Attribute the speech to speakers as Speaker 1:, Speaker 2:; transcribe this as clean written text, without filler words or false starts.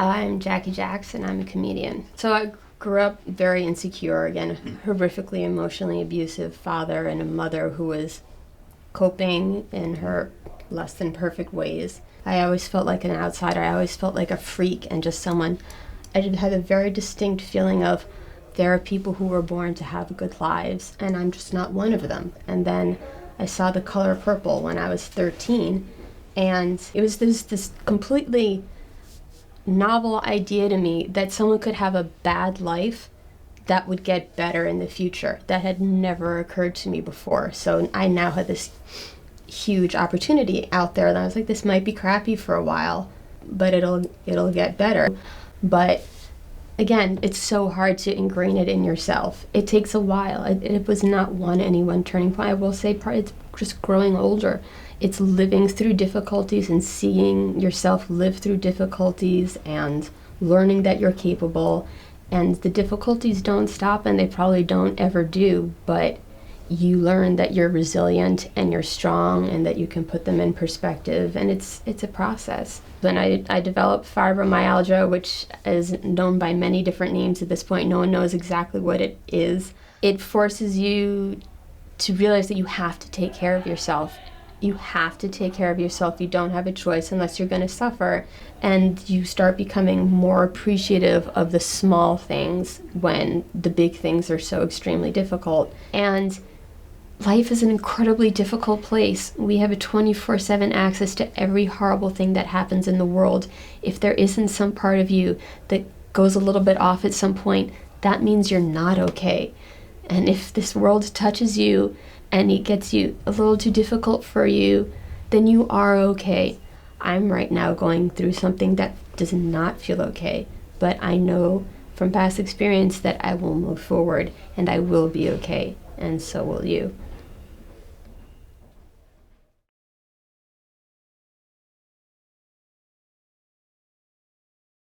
Speaker 1: I'm Jackie Jackson. I'm a comedian. So I grew up very insecure, again, horrifically emotionally abusive father and a mother who was coping in her less than perfect ways. I always felt like an outsider. I always felt like a freak and just someone. I had a very distinct feeling of there are people who were born to have good lives, and I'm just not one of them. And then I saw The Color Purple when I was 13, and it was this completely novel idea to me that someone could have a bad life that would get better in the future. That had never occurred to me before. So I now had this huge opportunity out there, and I was like, this might be crappy for a while, but it'll get better. But again, it's so hard to ingrain it in yourself. It takes a while. It was not any one turning point. I will say it's just growing older. It's living through difficulties and seeing yourself live through difficulties and learning that you're capable. And the difficulties don't stop, and they probably don't ever do, but you learn that you're resilient and you're strong and that you can put them in perspective, and it's a process. Then I developed fibromyalgia, which is known by many different names at this point. No one knows exactly what it is. It forces you to realize that you have to take care of yourself. You have to take care of yourself. You don't have a choice unless you're going to suffer. And you start becoming more appreciative of the small things when the big things are so extremely difficult. And life is an incredibly difficult place. We have a 24/7 access to every horrible thing that happens in the world. If there isn't some part of you that goes a little bit off at some point, that means you're not okay. And if this world touches you and it gets you a little too difficult for you, then you are okay. I'm right now going through something that does not feel okay, but I know from past experience that I will move forward and I will be okay, and so will you.